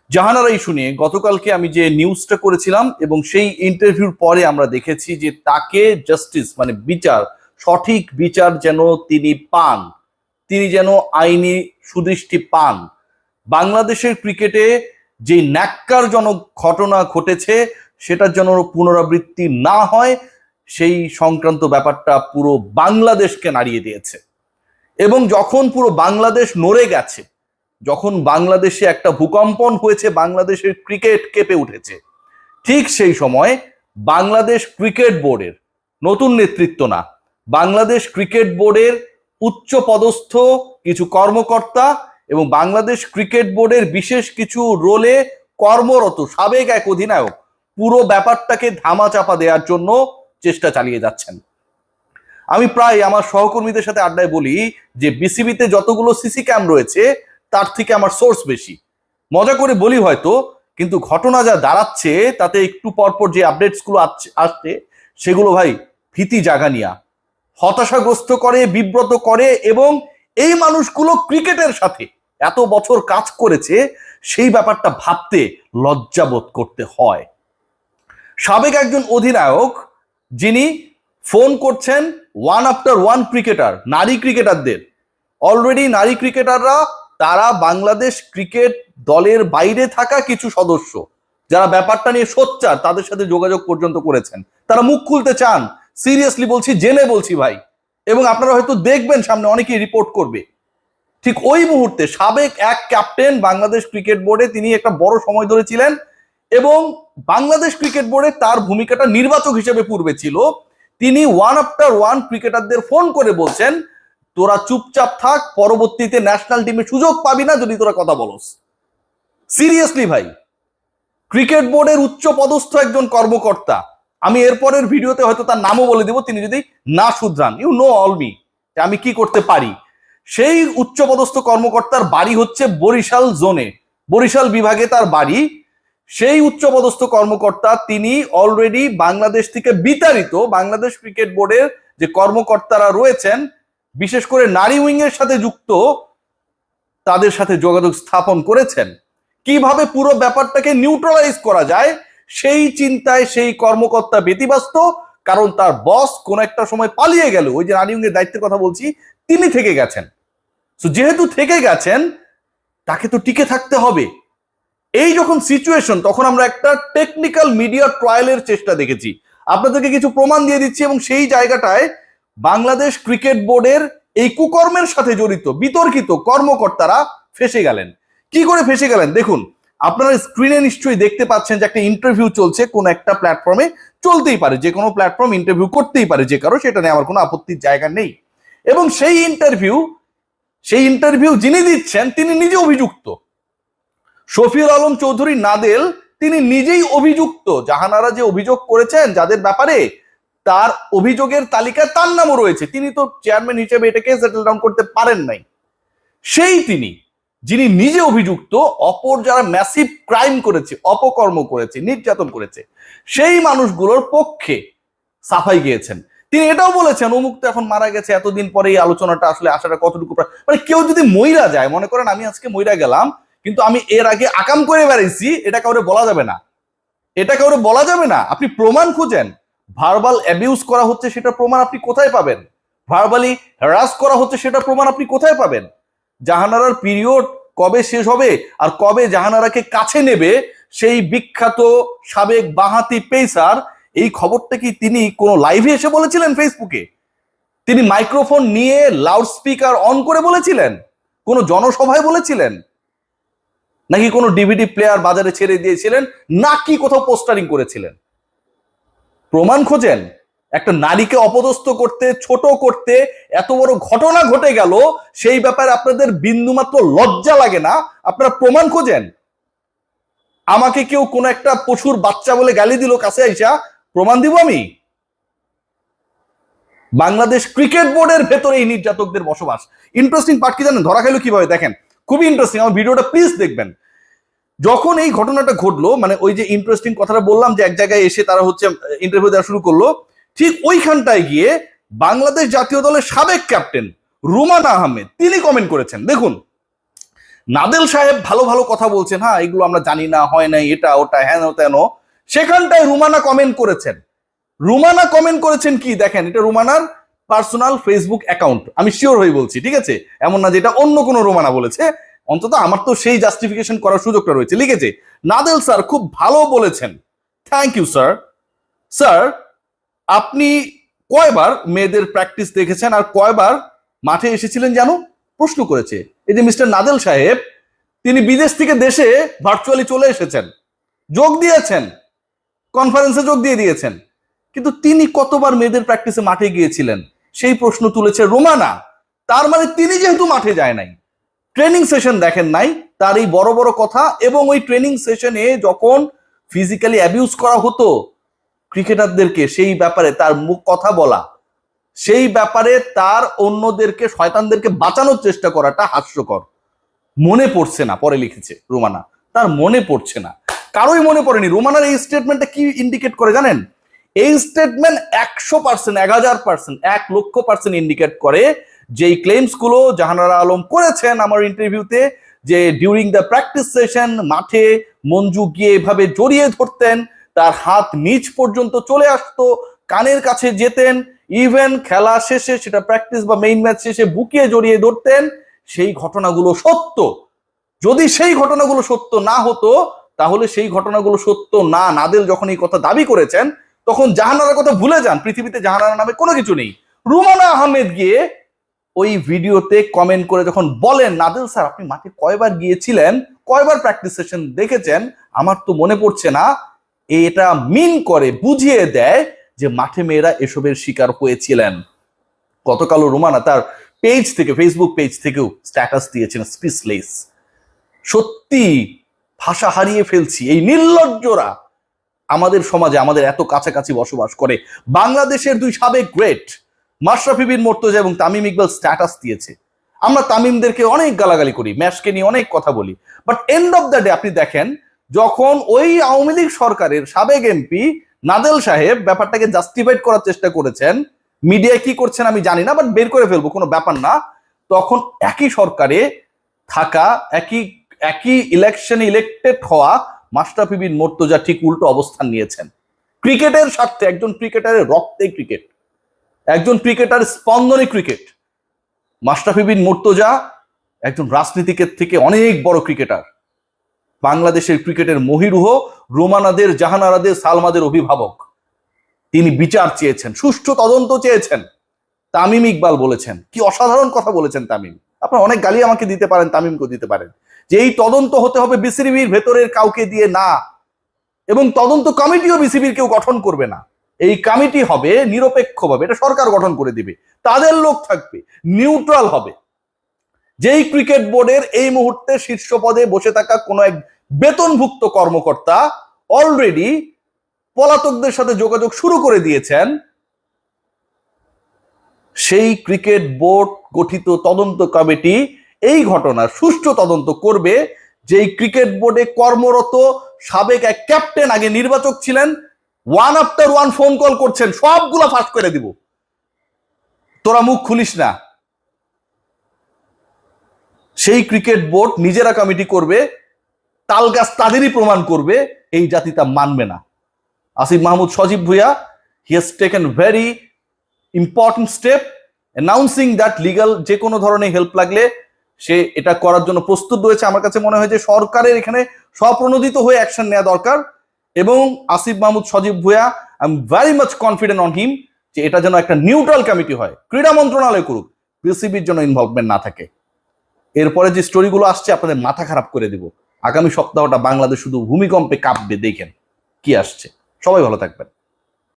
Jahanara issue নিয়ে গতকালকে আমি যে নিউজটা করেছিলাম এবং সেই ইন্টারভিউর পরে আমরা দেখেছি যে তাকে জাস্টিস মানে বিচার, সঠিক বিচার যেন তিনি পান, তিনি যেন আইনি সুদৃষ্টি পান। বাংলাদেশের ক্রিকেটে যে ন্যাক্কারজনক ঘটনা ঘটেছে সেটার যেন পুনরাবৃত্তি না হয়, সেই সংক্রান্ত ব্যাপারটা পুরো বাংলাদেশকে নাড়িয়ে দিয়েছে। এবং যখন পুরো বাংলাদেশ নড়ে গেছে, যখন বাংলাদেশে একটা ভূকম্পন হয়েছে, বাংলাদেশের ক্রিকেট কেঁপে উঠেছে, ঠিক সেই সময় বাংলাদেশ ক্রিকেট বোর্ডের নতুন নেতৃত্ব না, বাংলাদেশ ক্রিকেট বোর্ডের উচ্চ পদস্থ কিছু কর্মকর্তা এবং বাংলাদেশ ক্রিকেট বোর্ডের বিশেষ কিছু রোলে কর্মরত সাবেক এক অধিনায়ক পুরো ব্যাপারটাকে ধামাচাপা দেওয়ার জন্য চেষ্টা চালিয়ে যাচ্ছেন। আমি প্রায় আমার সহকর্মীদের সাথে আড্ডায় বলি যে বিসিবিতে যতগুলো সিসি ক্যাম রয়েছে তার থেকে আমার সোর্স বেশি। মজা করে বলি হয়তো, কিন্তু ঘটনা যা দাঁড়াচ্ছে তাতে একটু পরপর যে আপডেটস গুলো আসছে সেগুলো ভাই ভীতি জাগানিয়া, হতাশাগ্রস্ত করে, বিব্রত করে। এবং এই মানুষগুলো ক্রিকেটের সাথে এত বছর কাজ করেছে, সেই ব্যাপারটা ভাবতে লজ্জাবোধ করতে হয়। সাবেক একজন অধিনায়ক যিনি ফোন করছেন ওয়ান আফটার ওয়ান ক্রিকেটার, নারী ক্রিকেটারদের, অলরেডি নারী ক্রিকেটাররা তারা বাংলাদেশ ক্রিকেট দলের বাইরে থাকা কিছু সদস্য যারা ব্যাপারটা নিয়ে সোচ্চার তাদের সাথে যোগাযোগ পর্যন্ত করেছেন, তারা মুখ খুলতে চান। সিরিয়াসলি বলছি, জেনে বলছি ভাই, এবং আপনারা হয়তো দেখবেন সামনে অনেকেই রিপোর্ট করবে। ঠিক ওই মুহূর্তে সাবেক এক ক্যাপ্টেন বাংলাদেশ ক্রিকেট বোর্ডে, তিনি একটা বড় সময় ধরে ছিলেন এবং বাংলাদেশ ক্রিকেট বোর্ডে তার ভূমিকাটা নির্বাচক হিসেবে পূর্বে ছিল, তিনি ওয়ান আফটার ওয়ান ক্রিকেটারদের ফোন করে বলছেন তোরা চুপচাপ থাক, পরবর্তীতে ন্যাশনাল টিমে সুযোগ পাবি না যদি তোরা কথা বলস। সিরিয়াসলি ভাই, ক্রিকেট বোর্ডের উচ্চ পদস্থ একজন কর্মকর্তা, আমি এরপরের ভিডিওতে হয়তো তার নামও বলে দিব, তিনি যদি না শুধরান, ইউ নো অল মি, আমি কি করতে পারি। সেই উচ্চ পদস্থ কর্মকর্তার বাড়ি হচ্ছে বরিশাল জোনে, বরিশাল বিভাগে তার বাড়ি। সেই উচ্চ পদস্থ কর্মকর্তা তিনি অলরেডি বাংলাদেশ থেকে বিতাড়িত বাংলাদেশ ক্রিকেট বোর্ডের যে কর্মকর্তারা রয়েছেন, বিশেষ করে নারী উইং এর সাথে যুক্ত, তাদের সাথে যোগাযোগ স্থাপন করেছেন। কিভাবে পুরো ব্যাপারটাকে নিউট্রালাইজ করা যায় সেই চিন্তায় সেই কর্মকর্তা ব্যতিব্যস্ত, কারণ তার বস কোন একটা সময় পালিয়ে গেল। ওই যে নারী উইং এর দায়িত্বের কথা বলছি, তিনি থেকে গেছেন। তো যেহেতু থেকে গেছেন, তাকে তো টিকে থাকতে হবে। এই যখন সিচুয়েশন, তখন আমরা একটা টেকনিক্যাল মিডিয়া ট্রায়ালের চেষ্টা দেখেছি। আপনাদেরকে কিছু প্রমাণ দিয়ে দিচ্ছি। এবং সেই জায়গাটায় বাংলাদেশ ক্রিকেট বোর্ডের এই কুকর্মের সাথে জড়িত বিতর্কিত কর্মকর্তারা ফেসে গেলেন। কি করে ফেসে গেলেন দেখুন, আপনারা স্ক্রিনে নিশ্চয়ই দেখতে পাচ্ছেন যে একটা ইন্টারভিউ চলছে কোন একটা প্ল্যাটফর্মে, চলতেই পারে, যে কোনো প্ল্যাটফর্ম ইন্টারভিউ করতেই পারে যে কারো, সেটা নিয়ে আমার কোনো আপত্তির জায়গা নেই। এবং সেই ইন্টারভিউ যিনি দিচ্ছেন তিনি নিজে অভিযুক্ত। শফিউল আলম চৌধুরী নাদেল তিনি নিজেই অভিযুক্ত। জাহানারা যে অভিযোগ করেছেন যাদের ব্যাপারে, তার অভিযোগের তালিকায় তার নামও রয়েছে। তিনি তো চেয়ারম্যান হিসেবে এটাকে সেটেল ডাউন করতে পারেন নাই। সেই তিনি যিনি নিজে অভিযুক্ত, অপর যারা ম্যাসিভ ক্রাইম করেছে, অপকর্ম করেছে, নির্যাতন করেছে, সেই মানুষগুলোর পক্ষে সাফাই গিয়েছেন। তিনি এটাও বলেছেন অমুক তো এখন মারা গেছে, এতদিন পরে এই আলোচনাটা আসলে আসাটা কতটুকু, মানে কেউ যদি মইরা যায়, মনে করেন আমি আজকে মইরা গেলাম, কিন্তু আমি এর আগে আকাম করে বেড়াইছি, এটা কাউরে বলা যাবে না, এটা কাউরে বলা যাবে না। আপনি প্রমাণ খুঁজেন, ভার্বাল অ্যাবিউজ করা হচ্ছে সেটা প্রমাণ আপনি কোথায় পাবেন? ভার্বালি হ্যারাস করা হচ্ছে সেটা প্রমাণ আপনি কোথায় পাবেন? জাহানারার পিরিয়ড কবে শেষ হবে আর কবে জাহানারাকে কাছে নেবে, সেই বিখ্যাত সাবেক বাঁহাতি পেসার, এই খবরটা কি তিনি কোনো লাইভে এসে বলেছিলেন ফেসবুকে? তিনি মাইক্রোফোন নিয়ে লাউড স্পিকার অন করে বলেছিলেন? কোনো জনসভায় বলেছিলেন? নাকি কোনো ডিভিডি প্লেয়ার বাজারে ছেড়ে দিয়েছিলেন? নাকি কোথাও পোস্টারিং করেছিলেন? প্রমাণ খোঁজেন। একটা নারীকে অপদস্থ করতে, ছোট করতে এত বড় ঘটনা ঘটে গেল, সেই ব্যাপারে আপনাদের বিন্দুমাত্র লজ্জা লাগে না? আপনারা প্রমাণ খোঁজেন। আমাকে কেউ কোনো একটা পশুর বাচ্চা বলে গালি দিল, কাছে আইসা প্রমাণ দিব আমি? বাংলাদেশ ক্রিকেট বোর্ডের ভেতরে এই নির্যাতকদের বসবাস। ইন্টারেস্টিং পার্ট কি জানেন? ধরা খাইলো কিভাবে দেখেন, খুবই ইন্টারেস্টিং, আমার ভিডিওটা প্লিজ দেখবেন। যখন এই ঘটনাটা ঘটলো, মানে ওই যে ইন্টারেস্টিং কথাটা বললাম যে এক জায়গায় এসে তারা হচ্ছে ইন্টারভিউ দেওয়া শুরু করলো, ঠিক ওইখানটায় গিয়ে বাংলাদেশ জাতীয় দলের সাবেক ক্যাপ্টেন রুমানা আহমেদ তিনি কমেন্ট করেছেন। দেখুন, নাদেল সাহেব ভালো ভালো কথা বলছেন, হ্যাঁ এগুলো আমরা জানি না, হয় নাই, এটা ওটা হ্যান তেন। সেখানটায় রুমানা কমেন্ট করেছেন। রুমানা কমেন্ট করেছেন কি দেখেন, এটা রুমানার পার্সোনাল ফেসবুক অ্যাকাউন্ট, আমি শিওর হয়ে বলছি, ঠিক আছে? এমন না যে এটা অন্য কোনো রুমানা বলেছে, অন্তত আমার তো সেই জাস্টিফিকেশন করার সুযোগটা রয়েছে। লিখেছে, নাদেল স্যার খুব ভালো বলেছেন, থ্যাংক ইউ স্যার। স্যার আপনি কয়বার মেয়েদের প্র্যাকটিস দেখেছেন আর কয়বার মাঠে এসেছিলেন জানো, প্রশ্ন করেছে। এই যে মিস্টার নাদেল সাহেব, তিনি বিদেশ থেকে দেশে ভার্চুয়ালি চলে এসেছেন, যোগ দিয়েছেন, কনফারেন্সে যোগ দিয়ে দিয়েছেন, কিন্তু তিনি কতবার মেয়েদের প্র্যাকটিসে মাঠে গিয়েছিলেন সেই প্রশ্ন তুলেছে রোমানা। তার মানে তিনি যেহেতু মাঠে যায় নাই, ট্রেনিং সেশন দেখেন নাই, তার এই বড় বড় কথা। এবং ওই ট্রেনিং সেশনে যখন ফিজিক্যালি অ্যাবিউজ করা হতো ক্রিকেটারদেরকে, সেই ব্যাপারে তার মুখ কথা বলা, সেই ব্যাপারে তার অন্যদেরকে, শয়তানদেরকে বাঁচানোর চেষ্টা করাটা হাস্যকর। মনে পড়ছে না, পরে লিখেছে রোমানা, তার মনে পড়ছে না, কারোই মনে পড়েনি। রোমানার এই স্টেটমেন্টটা কি ইন্ডিকেট করে জানেন? এই স্টেটমেন্ট 100%, 1000%, 1,00,000% ইন্ডিকেট করে যে এই ক্লেমস গুলো জাহানারা আলম করেছেন আমার ইন্টারভিউতে, যে ডিউরিং দ্য প্র্যাকটিস সেশন মাঠে মঞ্জু গিয়ে এভাবে জড়িয়ে ধরতেন, তার হাত নিচ পর্যন্ত চলে আসতো, কানের কাছে যেতেন, ইভেন খেলা শেষে, সেটা প্র্যাকটিস বা মেইন ম্যাচ শেষে বুকিয়ে জড়িয়ে ধরতেন। সেই ঘটনাগুলো সত্য। যদি সেই ঘটনাগুলো সত্য না হতো, তাহলে সেই ঘটনাগুলো সত্য না, নাদেল যখন এই কথা দাবি করেছেন তখন জাহানারার কথা ভুলে যান, পৃথিবীতে জাহানারা নামে কোনো কিছু নেই। রুমানা আহমেদ গিয়ে ওই ভিডিওতে কমেন্ট করে যখন বলেন, নাদেল স্যার আপনি মাঠে কয়বার গিয়েছিলেন, কয়বার প্র্যাকটিস সেশন দেখেছেন, আমার তো মনে পড়ছে না, এটা মিন করে বুঝিয়ে দেয় যে মাঠে মেয়েরা এসবের শিকার হয়েছিলেন। গতকালও রুমানা তার পেজ থেকে, ফেসবুক পেজ থেকেও স্ট্যাটাস দিয়েছেন স্পিচলেস। সত্যি ভাষা হারিয়ে ফেলছি, এই নির্লজ্জরা আমাদের সমাজে আমাদের এত কাছাকাছি বসবাস করে। বাংলাদেশের দুই সাবেক গ্রেট মাশরাফি বিন মুর্তজা এবং তামিম ইকবাল স্ট্যাটাস দিয়েছে। আমরা তামিমদেরকে অনেক গালাগালি করি, ম্যাচকে নিয়ে অনেক কথা বলি, but end of the day আপনি দেখেন, যখন ওই আওয়ামী লীগ সরকারের সাবেক এমপি নাদেল সাহেব ব্যাপারটাকে জাস্টিফাইড করার চেষ্টা করেছেন, মিডিয়ায় কি করছেন আমি জানি না, বাট বের করে ফেলবো, কোনো ব্যাপার না, তখন একই সরকারে থাকা, একই ইলেকশনে ইলেক্টেড হওয়া মাশরাফি বিন মুর্তজা ঠিক উল্টো অবস্থান নিয়েছেন। ক্রিকেটের স্বার্থে, একজন ক্রিকেটারের রক্তে ক্রিকেট, একজন ক্রিকেটার স্পন্দনে ক্রিকেট। মাশরাফি বিন মুর্তজা একজন রাজনীতিকের থেকে অনেক বড় ক্রিকেটার, বাংলাদেশের ক্রিকেটের মহিরুহ, রোমানাদের, জাহানারাদের, সালমাদের অভিভাবক। তিনি বিচার চেয়েছেন, সুষ্ঠু তদন্ত চেয়েছেন। তামিম ইকবাল বলেছেন, কি অসাধারণ কথা বলেছেন তামিম। আপনার অনেক গালি আমাকে দিতে পারেন, তামিমকে দিতে পারেন, যে এই তদন্ত হতে হবে বিসিবির ভেতরের কাউকে দিয়ে না, এবং তদন্ত কমিটিও বিসিবির কেউ গঠন করবে না। এই কমিটি হবে নিরপেক্ষভাবে, এটা সরকার গঠন করে দিবে, তাদের লোক থাকবে, নিউট্রাল হবে। যেই ক্রিকেট বোর্ডের এই মুহূর্তে শীর্ষ পদে বসে থাকা কোন এক বেতনভুক্ত কর্মকর্তা অলরেডি পলাতকদের সাথে যোগাযোগ শুরু করে দিয়েছেন, সেই ক্রিকেট বোর্ড গঠিত তদন্ত কমিটি এই ঘটনার সুষ্ঠু তদন্ত করবে। যেই ক্রিকেট বোর্ডে কর্মরত সাবেক এক ক্যাপ্টেন, আগে নির্বাচক ছিলেন, one after one phone call করছেন, সবগুলা ফাঁস করে দিব, তোরা মুখ খুলিস না। সেই ক্রিকেট বোর্ড নিজেরা কমিটি করবে, তালগাছ তাদেরই প্রমাণ করবে, এই জাতি তা মানবে না। Asif Mahmud Sajib Bhuiyan, he has taken very important step announcing that legal যে কোনো ধরনের হেল্প লাগলে সে এটা করার জন্য প্রস্তুত রয়েছে। আমার কাছে মনে হয় যে সরকারের এখানে স্বপ্রণোদিত হয়ে অ্যাকশন নেওয়া দরকার, এবং Asif Mahmud Sajib Bhuiyan, I am very much confident on him, যে এটা যেন একটা নিউট্রাল কমিটি হয়, ক্রীড়া মন্ত্রণালয় করুক, বিসিবির জন্য ইনভলভমেন্ট না থাকে। এরপরে যে স্টোরিগুলো আসছে আপনাদের মাথা খারাপ করে দিব। আগামী সপ্তাহটা বাংলাদেশ শুধু ভূমিকম্পে কাঁপবে, দেখেন কি আসছে। সবাই ভালো থাকবেন।